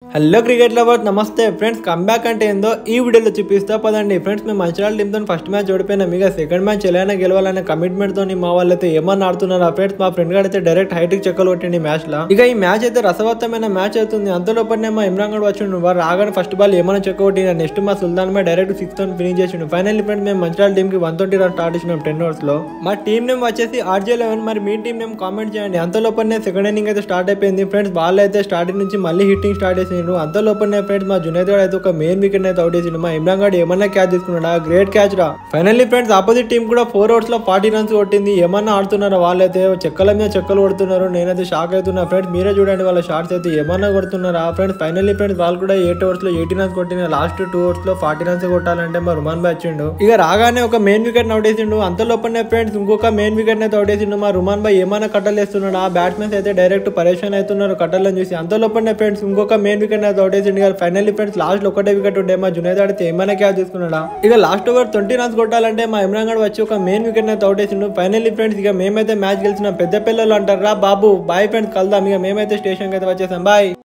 Hello cricket lovers నమస్తే friends comeback అంటే ఏందో ఈ వీడియోలో చూపిస్తా పదండి ఫ్రెండ్స్ మేము మంచిర్యాల టీంతో ఫస్ట్ మ్యాచ్ ఓడిపోయినాం ఇక సెకండ్ మ్యాచ్ ఎలా గెలవాలనే కమిట్మెంట్ తోని మా వాళ్ళైతే ఏమన్నా ఆడుతున్నారు ఫ్రెండ్స్ మా ఫ్రెండ్ గారు అయితే డైరెక్ట్ హైట్కి చెక్కలు కొట్టిండి మ్యాచ్ లో ఇక ఈ మ్యాచ్ అయితే రసవత్తమైన మ్యాచ్ అవుతుంది అంతలోపనే మా ఇమ్రాన్ గడ్ వచ్చిండు వారు రాగానే ఫస్ట్ బాల్ ఏమైనా చెక్క కొట్టిన నెక్స్ట్ మా సుల్తాన్ మే డైరెక్ట్ 6 తో ఫినిష్ చేసిండు ఫైనల్లీ ఫ్రెండ్స్ మేము మంచిర్యాల టీం కి 120 రన్ స్టార్ట్ చేసినాం 10 ఓవర్స్ లో మా టీం నేమ్ వచ్చేసి RJ11 మరి మీ టీం నేమ్ కామెంట్ చేయండి అంతలోపనే సెకండ్ ఇన్నింగ్ అయితే స్టార్ట్ అయిపోయింది ఫ్రెండ్స్ బాల్ అయితే స్టార్టింగ్ నుంచి మళ్ళీ హిట్టింగ్ స్టార్ట్ చేసిండు అంతలోపనే ఫ్రెండ్స్ మా జునైద్ గడ్ అయితే ఒక మెయిన్ వికెట్ అయితే అవుట్ చేసిండు మా ఇమ్రాన్ గడ్ ఏమన్నా క్యాచ్ తీసుకున్నాడా గ్రేట్ క్యాచ్ రా ఫైనల్లీ ఫ్రెండ్స్ ఆపోజిట్ టీం కూడా 4 ఓవర్స్ లో 40 రన్స్ కొట్టింది ఏమన్నా ఆడుతున్నారు వాళ్ళైతే చెక్కల మీద చెక్కలు కొడుతున్నారు నేనైతే షాక్ అవుతున్నా ఫ్రెండ్స్ మీరే చూడండి వాళ్ళ షాట్స్ అయితే ఏమన్నా కొడుతున్నారా ఫ్రెండ్స్ ఫైనల్లీ ఫ్రెండ్స్ వాళ్ళు కూడా 8 ఓవర్స్ లో 80 రన్స్ కొట్టిన లాస్ట్ 2 ఓవర్స్ లో 40 రన్స్ కొట్టాలంటే మా రుమాన్ బాయ్ వచ్చిండు ఇక రాగానే ఒక మెయిన్ వికెట్ అవుట్ చేసిండు అంతలోపనే ఫ్రెండ్స్ ఇంకొక మెయిన్ వికెట్ అయితే అవుట్ చేసిండు మా రుమాన్ బాయ్ ఏమన్నా కట్టలు వేస్తున్నాడు ఆ బ్యాట్స్మెన్స్ అయితే డైరెక్ట్ పరేషాన్ అవుతున్నారు కట్టలను చూసి అంతలోపనే ఫ్రెండ్స్ ఇంకొక మెయిన్ వికెట్ అయితే అవుట్ చేసిండు ఫైనల్లీ ఫ్రెండ్స్ లాస్ట్ లో ఒకటే వికెట్ ఉండే మా జునైద్ అయితే ఏమైనా క్యాచ్ తీసుకున్నాడా ఇక లాస్ట్ ఓవర్ 20 రన్స్ కొట్టాలంటే మా ఇమ్రాన్ గడ్ వచ్చి ఒక మెయిన్ వికెట్ అయితే అవుట్ చేసిండు ఫైనల్లీ ఫ్రెండ్స్ ఇక మేమైతే మ్యాచ్ గెలిచిన పెద్ద పిల్లలు అంటారా బాబు బాయ్ ఫ్రెండ్స్ కలుద్దాం ఇక మేమైతే స్టేషన్ అయితే వచ్చేసాం బాయ్.